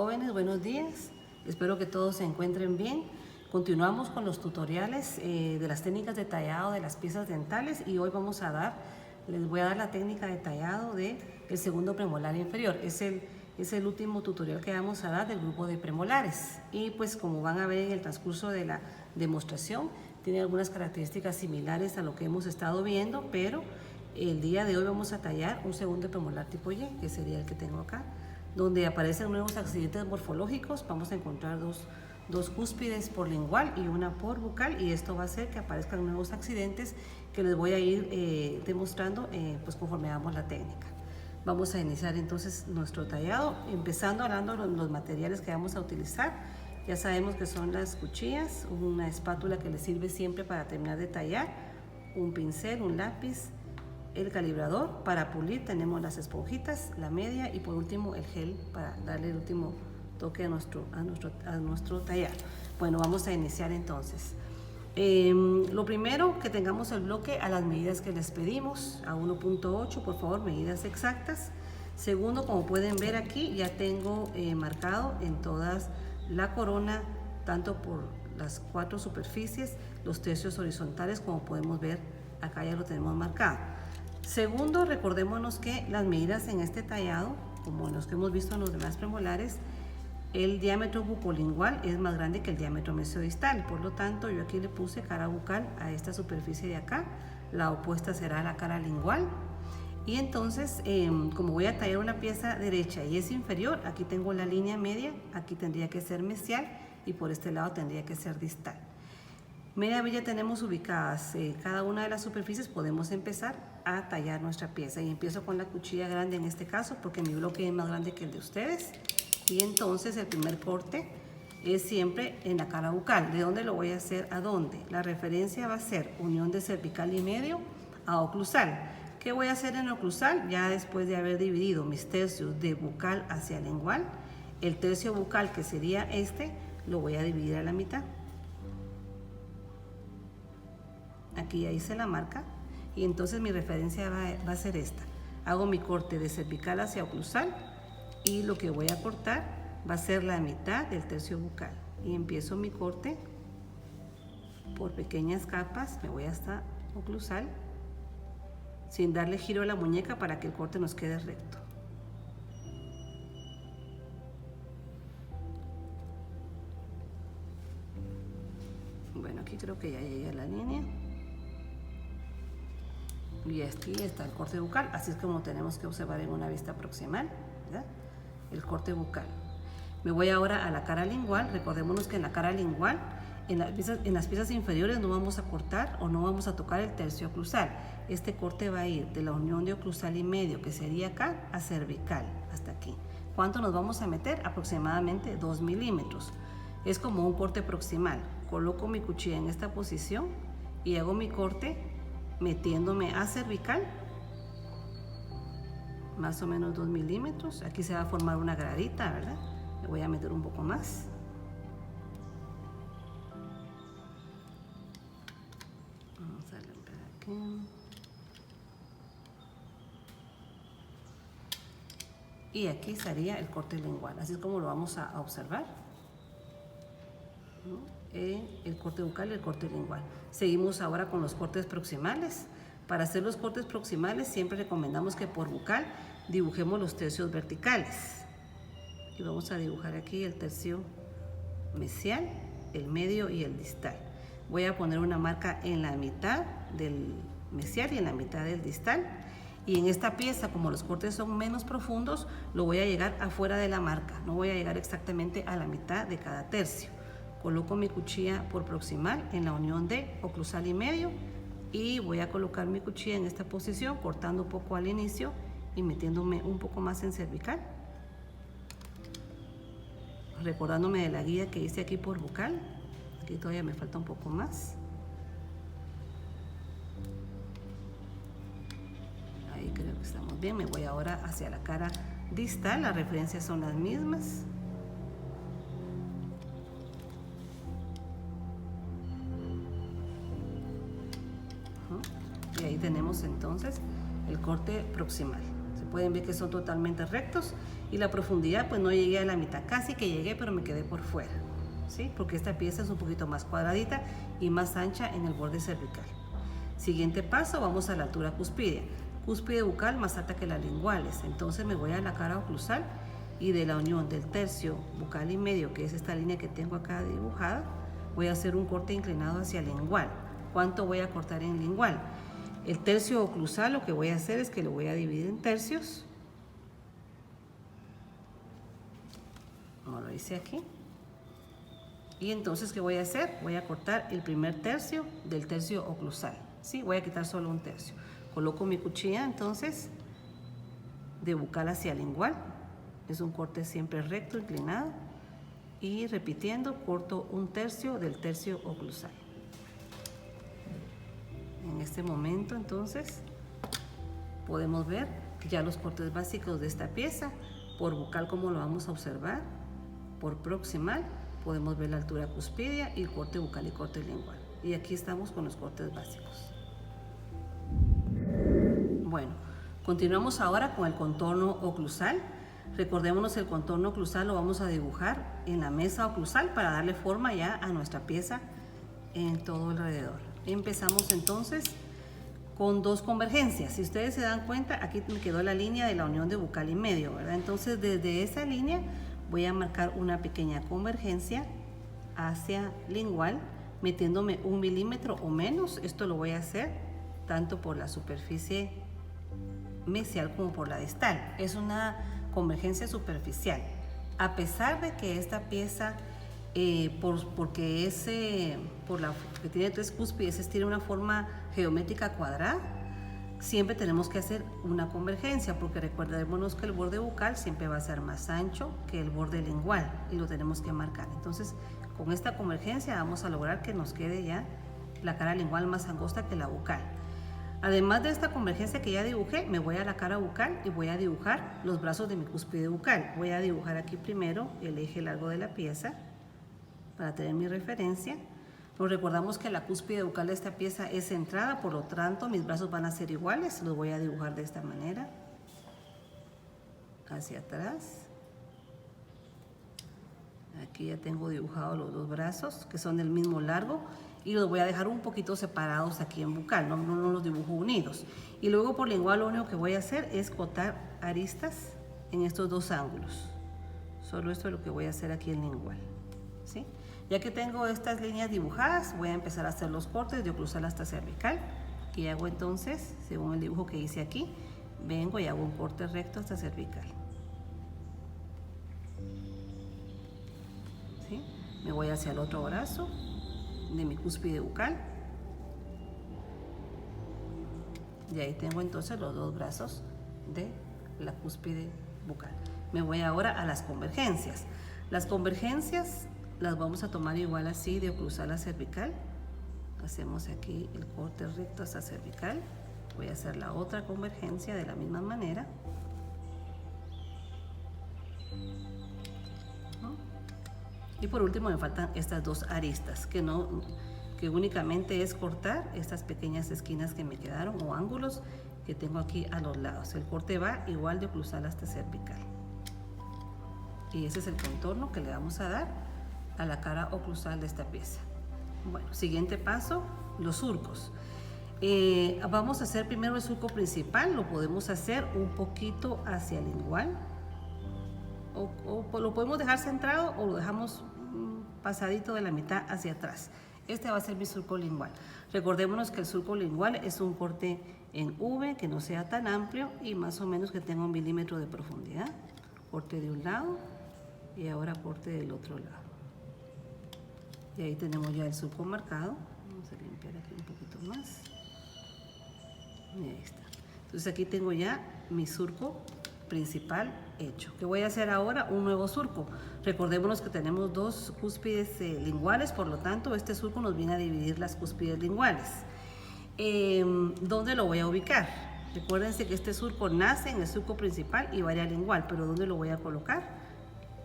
Jóvenes, buenos días. Espero que todos se encuentren bien. Continuamos con los tutoriales de las técnicas de tallado de las piezas dentales y hoy les voy a dar la técnica de tallado del segundo premolar inferior. Es el último tutorial que vamos a dar del grupo de premolares. Y pues como van a ver en el transcurso de la demostración, tiene algunas características similares a lo que hemos estado viendo, pero el día de hoy vamos a tallar un segundo premolar tipo Y, que sería el que tengo acá, donde aparecen nuevos accidentes morfológicos. Vamos a encontrar dos cúspides por lingual y una por bucal, y esto va a hacer que aparezcan nuevos accidentes que les voy a ir demostrando pues conforme hagamos la técnica. Vamos a iniciar entonces nuestro tallado, empezando hablando de los materiales que vamos a utilizar. Ya sabemos que son las cuchillas, una espátula que les sirve siempre para terminar de tallar, un pincel, un lápiz, el calibrador. Para pulir tenemos las esponjitas, la media y por último el gel para darle el último toque a nuestro tallado. Bueno, vamos a iniciar entonces. Lo primero, que tengamos el bloque a las medidas que les pedimos, a 1.8, por favor, medidas exactas. Segundo, como pueden ver aquí, ya tengo marcado en todas la corona, tanto por las 4 superficies, los tercios horizontales, como podemos ver acá ya lo tenemos marcado. Segundo, recordémonos que las medidas en este tallado, como en los que hemos visto en los demás premolares, el diámetro bucolingual es más grande que el diámetro mesiodistal. Por lo tanto, yo aquí le puse cara bucal a esta superficie de acá. La opuesta será la cara lingual. Y entonces, como voy a tallar una pieza derecha y es inferior, aquí tengo la línea media, aquí tendría que ser mesial y por este lado tendría que ser distal. Media vez ya tenemos ubicadas cada una de las superficies, podemos empezar a tallar nuestra pieza. Y empiezo con la cuchilla grande en este caso, porque mi bloque es más grande que el de ustedes. Y entonces el primer corte es siempre en la cara bucal. ¿De dónde lo voy a hacer? ¿A dónde? La referencia va a ser unión de cervical y medio a oclusal. ¿Qué voy a hacer en oclusal? Ya después de haber dividido mis tercios de bucal hacia lingual, el tercio bucal, que sería este, lo voy a dividir a la mitad. Aquí ya hice la marca y entonces mi referencia va a ser esta. Hago mi corte de cervical hacia oclusal y lo que voy a cortar va a ser la mitad del tercio bucal. Y empiezo mi corte por pequeñas capas, me voy hasta oclusal, sin darle giro a la muñeca para que el corte nos quede recto. Bueno, aquí creo que ya llegué a la línea. Y aquí está el corte bucal, así es como tenemos que observar en una vista proximal, ¿verdad? El corte bucal. Me voy ahora a la cara lingual. Recordémonos que en la cara lingual, en las piezas inferiores no vamos a cortar o no vamos a tocar el tercio oclusal. Este corte va a ir de la unión de oclusal y medio, que sería acá, a cervical, hasta aquí. ¿Cuánto nos vamos a meter? Aproximadamente 2 milímetros. Es como un corte proximal. Coloco mi cuchilla en esta posición y hago mi corte metiéndome a cervical, más o menos 2 milímetros. Aquí se va a formar una gradita, ¿verdad? Le voy a meter un poco más. Vamos a limpiar aquí. Y aquí sería el corte lingual, así es como lo vamos a observar, ¿no? El corte bucal y el corte lingual. Seguimos ahora con los cortes proximales. Para hacer los cortes proximales siempre recomendamos que por bucal dibujemos los tercios verticales. Y vamos a dibujar aquí el tercio mesial, el medio y el distal. Voy a poner una marca en la mitad del mesial y en la mitad del distal. Y en esta pieza, como los cortes son menos profundos, lo voy a llegar afuera de la marca. No voy a llegar exactamente a la mitad de cada tercio. Coloco mi cuchilla por proximal en la unión de oclusal y medio y voy a colocar mi cuchilla en esta posición, cortando un poco al inicio y metiéndome un poco más en cervical, recordándome de la guía que hice aquí por bucal. Aquí todavía me falta un poco más. Ahí creo que estamos bien. Me voy ahora hacia la cara distal. Las referencias son las mismas. Y ahí tenemos entonces el corte proximal. Se pueden ver que son totalmente rectos Y la profundidad pues no llegué a la mitad, casi que llegué, pero me quedé por fuera, ¿sí? Porque esta pieza es un poquito más cuadradita y más ancha en el borde cervical. Siguiente paso, vamos a la altura cuspidea. Cúspide bucal más alta que las linguales, entonces me voy a la cara oclusal y de la unión del tercio bucal y medio, que es esta línea que tengo acá dibujada, voy a hacer un corte inclinado hacia lingual. ¿Cuánto voy a cortar en lingual? El tercio oclusal lo que voy a hacer es que lo voy a dividir en tercios, como lo hice aquí. Y entonces, ¿qué voy a hacer? Voy a cortar el primer tercio del tercio oclusal, ¿sí? Voy a quitar solo un tercio. Coloco mi cuchilla entonces de bucal hacia lingual. Es un corte siempre recto, inclinado. Y repitiendo, corto un tercio del tercio oclusal. En este momento entonces podemos ver ya los cortes básicos de esta pieza. Por bucal, como lo vamos a observar, por proximal podemos ver la altura cuspidea y el corte bucal y corte lingual. Y aquí estamos con los cortes básicos. Bueno, continuamos ahora con el contorno oclusal. Recordémonos, el contorno oclusal lo vamos a dibujar en la mesa oclusal para darle forma ya a nuestra pieza en todo alrededor. Empezamos entonces con dos convergencias. Si ustedes se dan cuenta, aquí me quedó la línea de la unión de bucal y medio, ¿verdad? Entonces desde esa línea voy a marcar una pequeña convergencia hacia lingual, metiéndome 1 milímetro o menos. Esto lo voy a hacer tanto por la superficie mesial como por la distal. Es una convergencia superficial. A pesar de que esta pieza, porque tiene 3 cúspides, tiene una forma geométrica cuadrada, siempre tenemos que hacer una convergencia, porque recordémonos que el borde bucal siempre va a ser más ancho que el borde lingual y lo tenemos que marcar. Entonces, con esta convergencia vamos a lograr que nos quede ya la cara lingual más angosta que la bucal. Además de esta convergencia que ya dibujé, me voy a la cara bucal y voy a dibujar los brazos de mi cúspide bucal. Voy a dibujar aquí primero el eje largo de la pieza para tener mi referencia. Nos recordamos que la cúspide bucal de esta pieza es centrada, por lo tanto mis brazos van a ser iguales. Los voy a dibujar de esta manera, hacia atrás. Aquí ya tengo dibujados los dos brazos, que son del mismo largo, y los voy a dejar un poquito separados aquí en bucal, no los dibujo unidos. Y luego por lingual lo único que voy a hacer es cortar aristas en estos dos ángulos. Solo esto es lo que voy a hacer aquí en lingual, ¿sí? Ya que tengo estas líneas dibujadas, voy a empezar a hacer los cortes de oclusal hasta cervical. Y hago entonces, según el dibujo que hice aquí, vengo y hago un corte recto hasta cervical. ¿Sí? Me voy hacia el otro brazo de mi cúspide bucal. Y ahí tengo entonces los dos brazos de la cúspide bucal. Me voy ahora a las convergencias. Las convergencias las vamos a tomar igual así, de oclusal a cervical. Hacemos aquí el corte recto hasta cervical. Voy a hacer la otra convergencia de la misma manera. Y por último me faltan estas dos aristas, que únicamente es cortar estas pequeñas esquinas que me quedaron o ángulos que tengo aquí a los lados. El corte va igual de oclusal hasta cervical. Y ese es el contorno que le vamos a dar a la cara oclusal de esta pieza. Bueno, siguiente paso, los surcos. Vamos a hacer primero el surco principal. Lo podemos hacer un poquito hacia lingual, o lo podemos dejar centrado o lo dejamos pasadito de la mitad hacia atrás. Este va a ser mi surco lingual. Recordémonos que el surco lingual es un corte en V, que no sea tan amplio y más o menos que tenga 1 milímetro de profundidad. Corte de un lado y ahora corte del otro lado. Y ahí tenemos ya el surco marcado. Vamos a limpiar aquí un poquito más. Y ahí está. Entonces aquí tengo ya mi surco principal hecho. ¿Qué voy a hacer ahora? Un nuevo surco. Recordémonos que tenemos dos cúspides linguales, por lo tanto este surco nos viene a dividir las cúspides linguales. ¿Dónde lo voy a ubicar? Recuérdense que este surco nace en el surco principal y varía lingual, pero ¿dónde lo voy a colocar?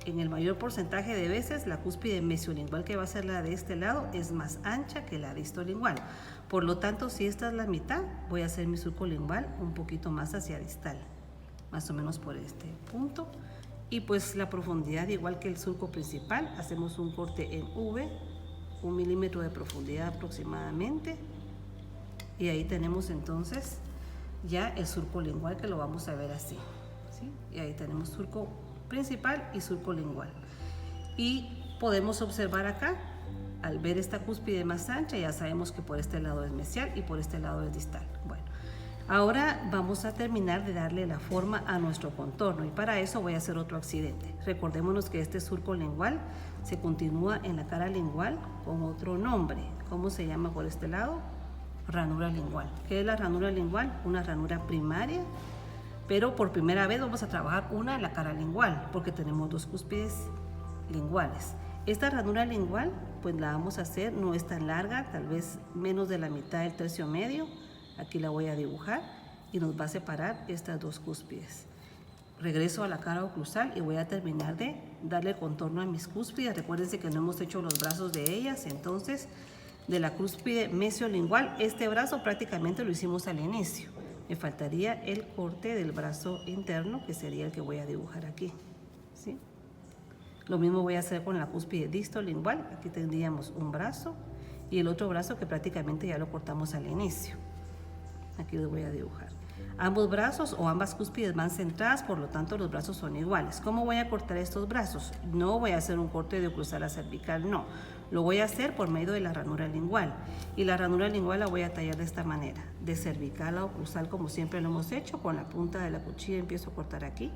En el mayor porcentaje de veces la cúspide mesiolingual, que va a ser la de este lado, es más ancha que la distolingual. Por lo tanto, si esta es la mitad, voy a hacer mi surco lingual un poquito más hacia distal, más o menos por este punto. Y pues la profundidad, igual que el surco principal, hacemos un corte en V, 1 milímetro de profundidad aproximadamente. Y ahí tenemos entonces ya el surco lingual, que lo vamos a ver así, ¿sí? Y ahí tenemos surco principal y surco lingual. Y podemos observar acá, al ver esta cúspide más ancha, ya sabemos que por este lado es mesial y por este lado es distal. Bueno, ahora vamos a terminar de darle la forma a nuestro contorno, y para eso voy a hacer otro accidente. Recordémonos que este surco lingual se continúa en la cara lingual con otro nombre. ¿Cómo se llama por este lado? Ranura lingual. ¿Qué es la ranura lingual? Una ranura primaria, pero por primera vez vamos a trabajar una en la cara lingual, porque tenemos dos cúspides linguales. Esta ranura lingual, pues la vamos a hacer, no es tan larga, tal vez menos de la mitad del tercio medio. Aquí la voy a dibujar y nos va a separar estas dos cúspides. Regreso a la cara oclusal y voy a terminar de darle contorno a mis cúspides. Recuérdense que no hemos hecho los brazos de ellas, entonces de la cúspide mesiolingual, este brazo prácticamente lo hicimos al inicio. Me faltaría el corte del brazo interno, que sería el que voy a dibujar aquí, ¿sí? Lo mismo voy a hacer con la cúspide distolingual. Aquí tendríamos un brazo y el otro brazo que prácticamente ya lo cortamos al inicio. Aquí lo voy a dibujar. Ambos brazos o ambas cúspides van centradas, por lo tanto los brazos son iguales. ¿Cómo voy a cortar estos brazos? No voy a hacer un corte de oclusal a cervical, no. Lo voy a hacer por medio de la ranura lingual. Y la ranura lingual la voy a tallar de esta manera. De cervical a oclusal, como siempre lo hemos hecho, con la punta de la cuchilla empiezo a cortar aquí.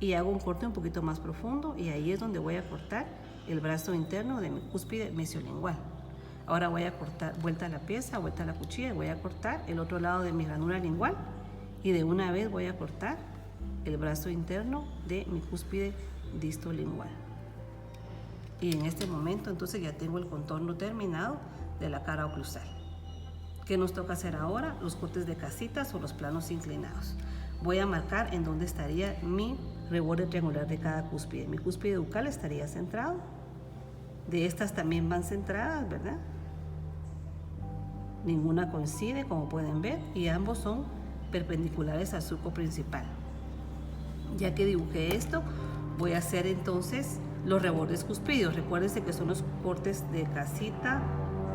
Y hago un corte un poquito más profundo, y ahí es donde voy a cortar el brazo interno de mi cúspide mesiolingual. Ahora voy a cortar vuelta a la pieza, vuelta a la cuchilla, y voy a cortar el otro lado de mi ranura lingual, y de una vez voy a cortar el brazo interno de mi cúspide distolingual. Y en este momento entonces ya tengo el contorno terminado de la cara oclusal. ¿Qué nos toca hacer ahora? Los cortes de casitas o los planos inclinados. Voy a marcar en dónde estaría mi reborde triangular de cada cúspide. Mi cúspide bucal estaría centrado. De estas también van centradas, ¿verdad? Ninguna coincide, como pueden ver, y ambos son perpendiculares al surco principal. Ya que dibujé esto, voy a hacer entonces los rebordes cúspidos. Recuérdense que son los cortes de casita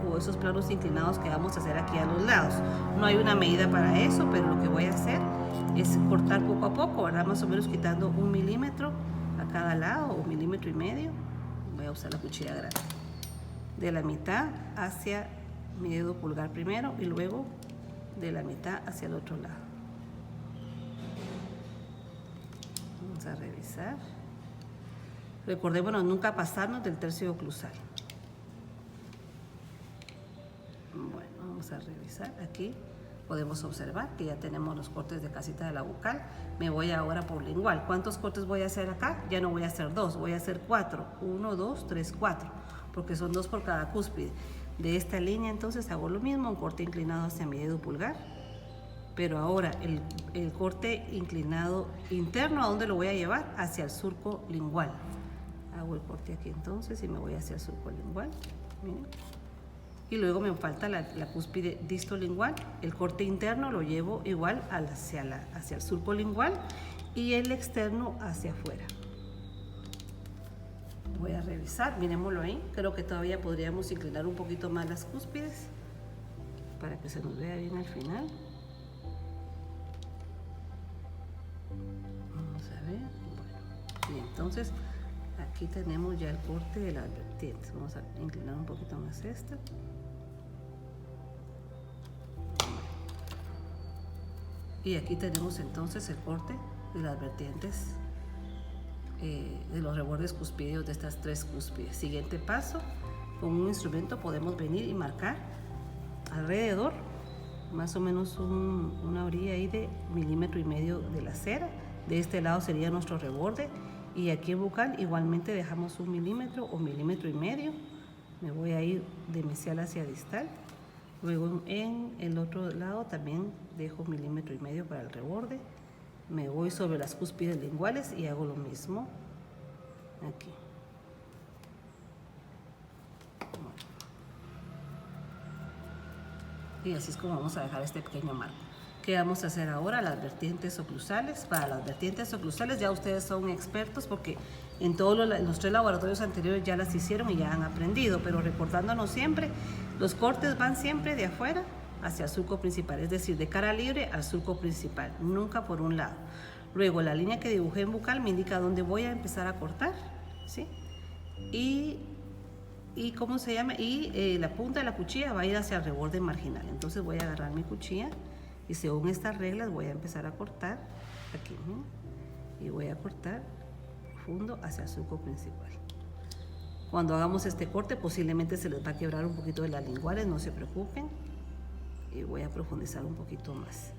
o esos planos inclinados que vamos a hacer aquí a los lados. No hay una medida para eso, pero lo que voy a hacer es cortar poco a poco, ¿verdad? Más o menos quitando 1 milímetro a cada lado, o 1,5 milímetros. Voy a usar la cuchilla grande. De la mitad hacia mi dedo pulgar primero y luego de la mitad hacia el otro lado. Vamos a revisar. Recordémonos nunca pasarnos del tercio oclusal. Bueno, vamos a revisar. Aquí podemos observar que ya tenemos los cortes de casita de la bucal. Me voy ahora por lingual. ¿Cuántos cortes voy a hacer acá? Ya no voy a hacer 2, voy a hacer 4. 1, 2, 3, 4, porque son 2 por cada cúspide. De esta línea entonces hago lo mismo, un corte inclinado hacia mi dedo pulgar. Pero ahora el corte inclinado interno, ¿a dónde lo voy a llevar? Hacia el surco lingual. Hago el corte aquí entonces y me voy hacia el surco lingual. Miren. Y luego me falta la cúspide distolingual. El corte interno lo llevo igual hacia el surco lingual y el externo hacia afuera. Voy a revisar, miremoslo ahí. Creo que todavía podríamos inclinar un poquito más las cúspides para que se nos vea bien al final. Vamos a ver. Bueno, y entonces aquí tenemos ya el corte de las vertientes. Vamos a inclinar un poquito más esta. Y aquí tenemos entonces el corte de las vertientes de los rebordes cúspidos de estas 3 cúspides. Siguiente paso, con un instrumento podemos venir y marcar alrededor más o menos una orilla ahí de 1,5 milímetros de la cera. De este lado sería nuestro reborde, y aquí en bucal igualmente dejamos 1 milímetro o 1,5 milímetros. Me voy a ir de mesial hacia distal. Luego en el otro lado también dejo 1,5 milímetros para el reborde. Me voy sobre las cúspides linguales y hago lo mismo aquí. Y así es como vamos a dejar este pequeño marco. ¿Qué vamos a hacer ahora? Las vertientes oclusales. Para las vertientes oclusales ya ustedes son expertos porque en todos los 3 laboratorios anteriores ya las hicieron y ya han aprendido, pero recordándonos siempre, los cortes van siempre de afuera hacia el surco principal, es decir, de cara libre al surco principal, nunca por un lado. Luego la línea que dibujé en bucal me indica dónde voy a empezar a cortar, ¿sí? Y ¿cómo se llama? Y la punta de la cuchilla va a ir hacia el reborde marginal. Entonces voy a agarrar mi cuchilla y según estas reglas voy a empezar a cortar aquí, ¿sí? Y voy a cortar profundo hacia el surco principal. Cuando hagamos este corte posiblemente se les va a quebrar un poquito de las linguales, no se preocupen. Y voy a profundizar un poquito más.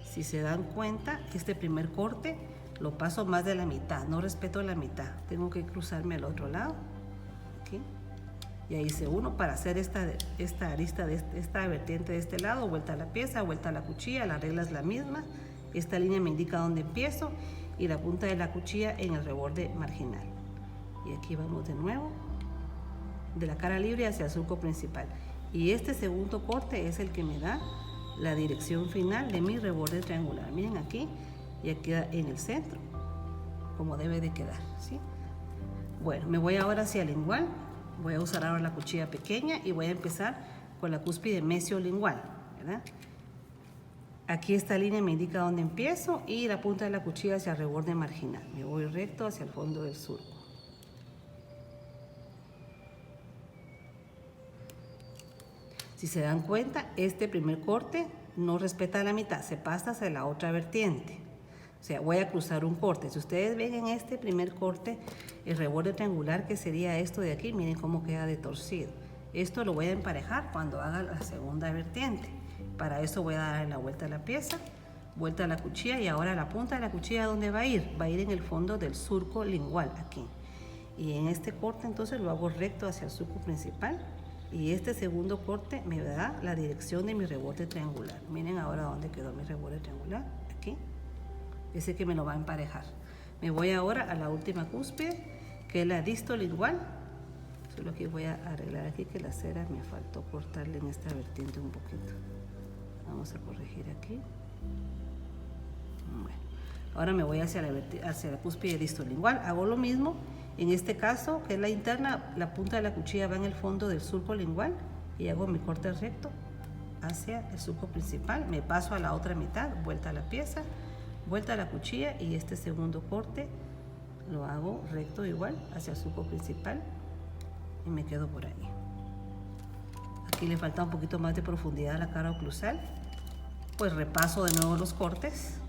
Si se dan cuenta, este primer corte lo paso más de la mitad, no respeto la mitad, tengo que cruzarme al otro lado, aquí, y ahí hice uno para hacer esta arista, esta vertiente de este lado, vuelta a la pieza, vuelta a la cuchilla, la regla es la misma, esta línea me indica dónde empiezo y la punta de la cuchilla en el reborde marginal. Y aquí vamos de nuevo, de la cara libre hacia el surco principal. Y este segundo corte es el que me da la dirección final de mi reborde triangular. Miren aquí, ya queda en el centro, como debe de quedar, ¿sí? Bueno, me voy ahora hacia el lingual. Voy a usar ahora la cuchilla pequeña y voy a empezar con la cúspide mesiolingual, ¿verdad? Aquí esta línea me indica dónde empiezo y la punta de la cuchilla hacia el reborde marginal. Me voy recto hacia el fondo del surco. Si se dan cuenta, este primer corte no respeta la mitad, se pasa hacia la otra vertiente. O sea, voy a cruzar un corte. Si ustedes ven en este primer corte, el reborde triangular, que sería esto de aquí, miren cómo queda de torcido. Esto lo voy a emparejar cuando haga la segunda vertiente. Para eso voy a dar la vuelta a la pieza, vuelta a la cuchilla y ahora la punta de la cuchilla, ¿dónde va a ir? Va a ir en el fondo del surco lingual, aquí. Y en este corte entonces lo hago recto hacia el surco principal. Y este segundo corte me da la dirección de mi reborde triangular. Miren ahora dónde quedó mi reborde triangular, aquí. Ese que me lo va a emparejar. Me voy ahora a la última cúspide, que es la distolingual. Solo que voy a arreglar aquí que la cera me faltó cortarle en esta vertiente un poquito. Vamos a corregir aquí. Bueno, ahora me voy hacia la cúspide distolingual. Hago lo mismo. En este caso, que es la interna, la punta de la cuchilla va en el fondo del surco lingual y hago mi corte recto hacia el surco principal. Me paso a la otra mitad, vuelta a la pieza, vuelta a la cuchilla y este segundo corte lo hago recto igual hacia el surco principal y me quedo por ahí. Aquí le falta un poquito más de profundidad a la cara oclusal, pues repaso de nuevo los cortes.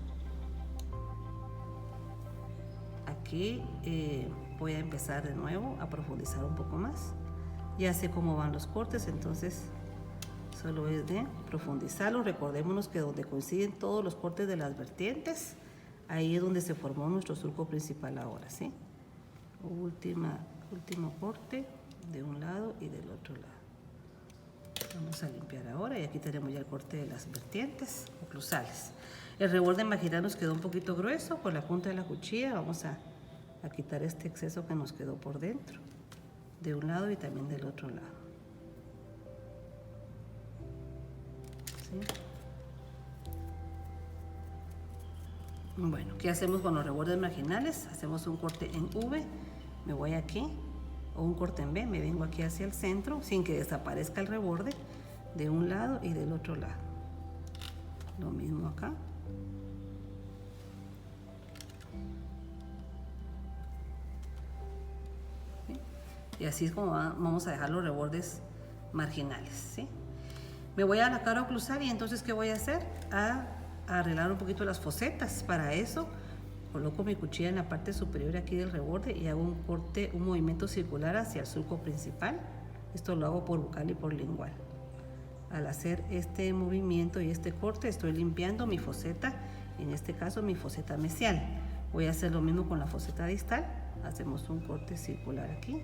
Aquí voy a empezar de nuevo a profundizar un poco más. Ya sé cómo van los cortes, entonces solo es de profundizarlo. Recordémonos que donde coinciden todos los cortes de las vertientes, ahí es donde se formó nuestro surco principal ahora, ¿sí? Último corte de un lado y del otro lado. Vamos a limpiar ahora y aquí tenemos ya el corte de las vertientes oclusales. El reborde marginal nos quedó un poquito grueso. Con la punta de la cuchilla vamos a quitar este exceso que nos quedó por dentro, de un lado y también del otro lado. ¿Sí? Bueno, ¿qué hacemos con los rebordes marginales? Hacemos un corte en V, me voy aquí, o un corte en V, me vengo aquí hacia el centro, sin que desaparezca el reborde, de un lado y del otro lado. Lo mismo acá. Y así es como vamos a dejar los rebordes marginales, ¿sí? Me voy a la cara oclusal y entonces ¿qué voy a hacer? A arreglar un poquito las fosetas. Para eso coloco mi cuchilla en la parte superior aquí del reborde y hago un corte, un movimiento circular hacia el surco principal. Esto lo hago por bucal y por lingual. Al hacer este movimiento y este corte estoy limpiando mi foseta, en este caso mi foseta mesial. Voy a hacer lo mismo con la foseta distal. Hacemos un corte circular aquí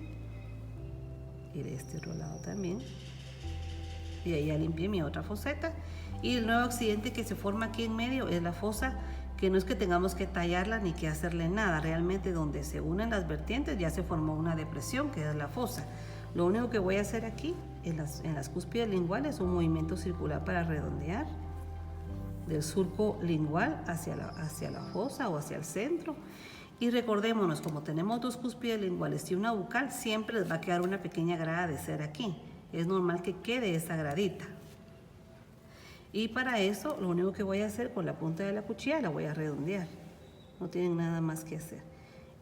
y de este otro lado también, y ahí ya limpié mi otra foseta. Y el nuevo accidente que se forma aquí en medio es la fosa, que no es que tengamos que tallarla ni que hacerle nada, realmente donde se unen las vertientes ya se formó una depresión que es la fosa. Lo único que voy a hacer aquí en las cúspides linguales es un movimiento circular para redondear del surco lingual hacia la fosa o hacia el centro. Y recordémonos, como tenemos dos cúspides linguales y una bucal, siempre les va a quedar una pequeña grada de cera aquí. Es normal que quede esa gradita. Y para eso, lo único que voy a hacer con la punta de la cuchilla, la voy a redondear. No tienen nada más que hacer.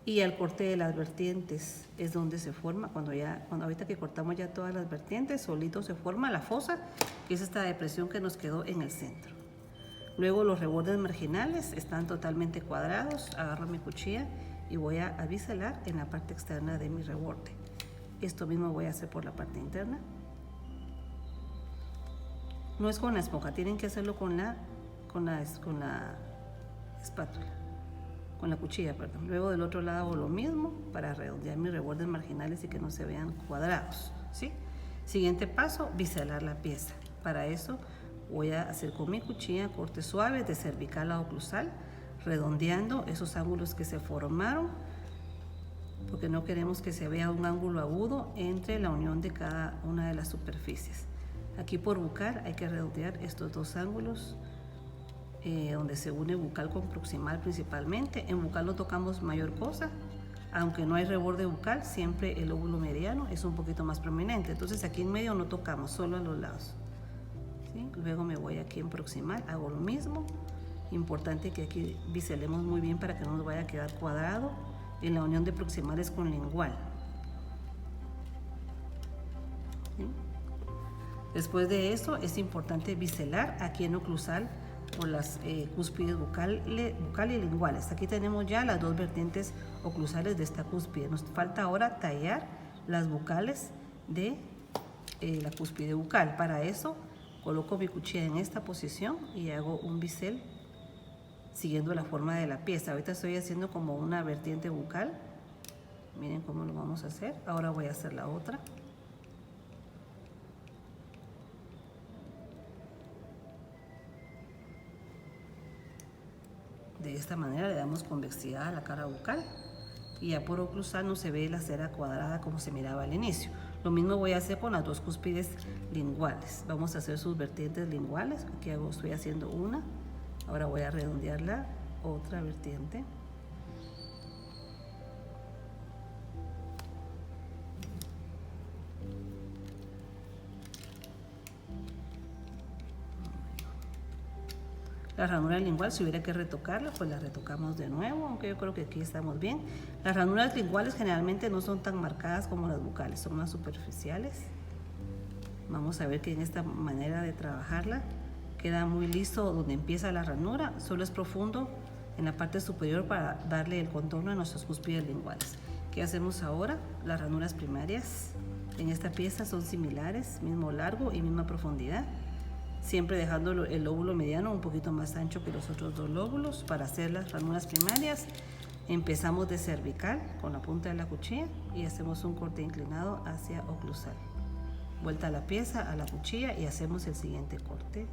Y al corte de las vertientes es donde se forma, cuando ahorita que cortamos ya todas las vertientes, solito se forma la fosa, que es esta depresión que nos quedó en el centro. Luego los rebordes marginales están totalmente cuadrados. Agarro mi cuchilla y voy a biselar en la parte externa de mi reborde. Esto mismo voy a hacer por la parte interna. No es con la esponja, tienen que hacerlo con la espátula, con la cuchilla, perdón. Luego del otro lado hago lo mismo para redondear mis rebordes marginales y que no se vean cuadrados, ¿sí? Siguiente paso, biselar la pieza. Para eso voy a hacer con mi cuchilla cortes suaves de cervical a oclusal, redondeando esos ángulos que se formaron, porque no queremos que se vea un ángulo agudo entre la unión de cada una de las superficies. Aquí por bucal hay que redondear estos dos ángulos donde se une bucal con proximal principalmente. En bucal no tocamos mayor cosa, aunque no hay reborde bucal, siempre el lóbulo mediano es un poquito más prominente. Entonces aquí en medio no tocamos, solo a los lados. ¿Sí? Luego me voy aquí en proximal, hago lo mismo. Importante que aquí biselemos muy bien para que no nos vaya a quedar cuadrado. En la unión de proximales con lingual. ¿Sí? Después de eso es importante biselar aquí en oclusal por las cúspides bucal y linguales. Aquí tenemos ya las dos vertientes oclusales de esta cúspide. Nos falta ahora tallar las bucales de la cúspide bucal. Para eso coloco mi cuchilla en esta posición y hago un bisel siguiendo la forma de la pieza. Ahorita estoy haciendo como una vertiente bucal. Miren cómo lo vamos a hacer. Ahora voy a hacer la otra. De esta manera le damos convexidad a la cara bucal y ya por oclusal no se ve la cera cuadrada como se miraba al inicio. Lo mismo voy a hacer con las dos cúspides linguales. Vamos a hacer sus vertientes linguales. Aquí estoy haciendo una. Ahora voy a redondear la otra vertiente. La ranura lingual, si hubiera que retocarla, pues la retocamos de nuevo, aunque yo creo que aquí estamos bien. Las ranuras linguales generalmente no son tan marcadas como las bucales, son más superficiales. Vamos a ver que en esta manera de trabajarla queda muy liso donde empieza la ranura, solo es profundo en la parte superior para darle el contorno a nuestras cúspides linguales. ¿Qué hacemos ahora? Las ranuras primarias en esta pieza son similares, mismo largo y misma profundidad. Siempre dejando el lóbulo mediano un poquito más ancho que los otros dos lóbulos. Para hacer las ranuras primarias empezamos de cervical con la punta de la cuchilla y hacemos un corte inclinado hacia oclusal. Vuelta a la pieza, a la cuchilla y hacemos el siguiente corte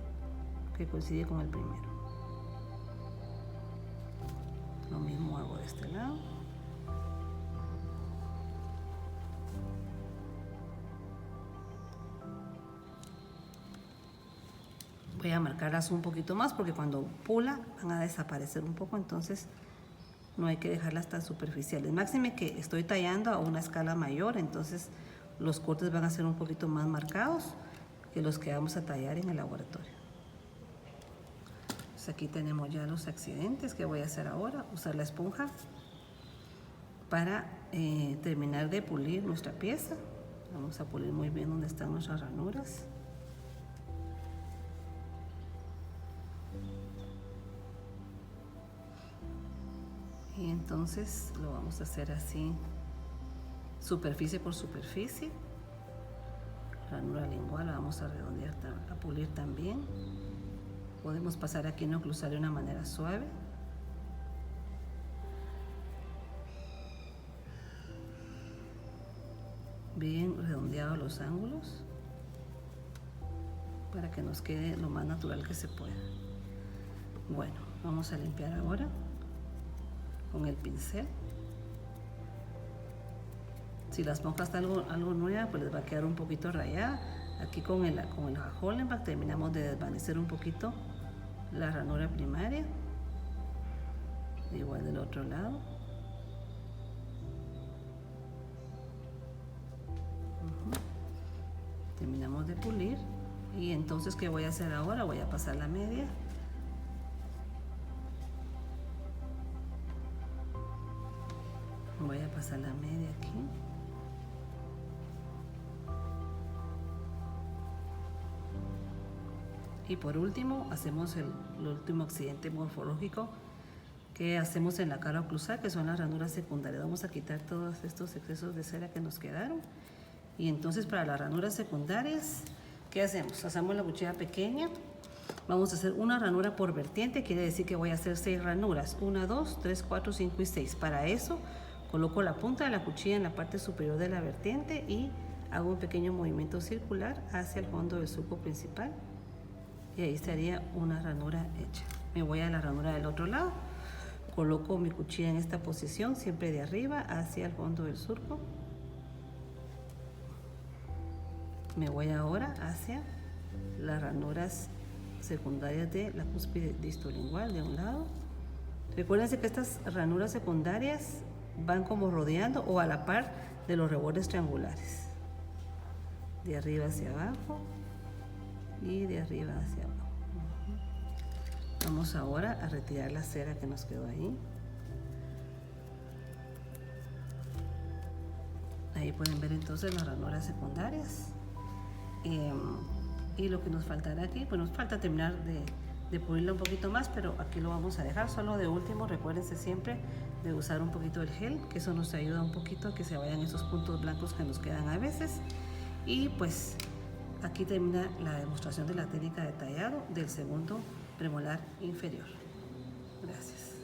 que coincide con el primero. Lo mismo hago de este lado. Voy a marcarlas un poquito más porque cuando pula van a desaparecer un poco, entonces no hay que dejarlas tan superficiales. Máxime que estoy tallando a una escala mayor, entonces los cortes van a ser un poquito más marcados que los que vamos a tallar en el laboratorio. Pues aquí tenemos ya los accidentes. ¿Qué voy a hacer ahora? Usar la esponja para terminar de pulir nuestra pieza. Vamos a pulir muy bien donde están nuestras ranuras. Y entonces lo vamos a hacer así, superficie por superficie. Ranura lingual la vamos a redondear, a pulir también. Podemos pasar aquí en oclusal de una manera suave. Bien redondeados los ángulos para que nos quede lo más natural que se pueda. Bueno, vamos a limpiar ahora con el pincel. Si la esponja está algo nueva, pues les va a quedar un poquito rayada. Aquí con el Hollenbach terminamos de desvanecer un poquito la ranura primaria, igual del otro lado. Terminamos de pulir y entonces ¿qué voy a hacer ahora? Voy a pasar la media. Voy a pasar la media aquí. Y por último, hacemos el último accidente morfológico que hacemos en la cara oclusal, que son las ranuras secundarias. Vamos a quitar todos estos excesos de cera que nos quedaron. Y entonces para las ranuras secundarias, ¿qué hacemos? Hacemos la cuchilla pequeña. Vamos a hacer una ranura por vertiente, quiere decir que voy a hacer 6 ranuras. 1, 2, 3, 4, 5 y 6. Para eso, coloco la punta de la cuchilla en la parte superior de la vertiente y hago un pequeño movimiento circular hacia el fondo del surco principal. Y ahí estaría una ranura hecha. Me voy a la ranura del otro lado. Coloco mi cuchilla en esta posición, siempre de arriba hacia el fondo del surco. Me voy ahora hacia las ranuras secundarias de la cúspide distolingual de un lado. Recuérdense que estas ranuras secundarias van como rodeando o a la par de los rebordes triangulares. De arriba hacia abajo y de arriba hacia abajo. Vamos ahora a retirar la cera que nos quedó ahí. Ahí pueden ver entonces las ranuras secundarias. Y lo que nos faltará aquí, pues nos falta terminar de pulirla un poquito más, pero aquí lo vamos a dejar. Solo de último, recuérdense siempre de usar un poquito el gel, que eso nos ayuda un poquito a que se vayan esos puntos blancos que nos quedan a veces. Y pues aquí termina la demostración de la técnica de tallado del segundo premolar inferior. Gracias.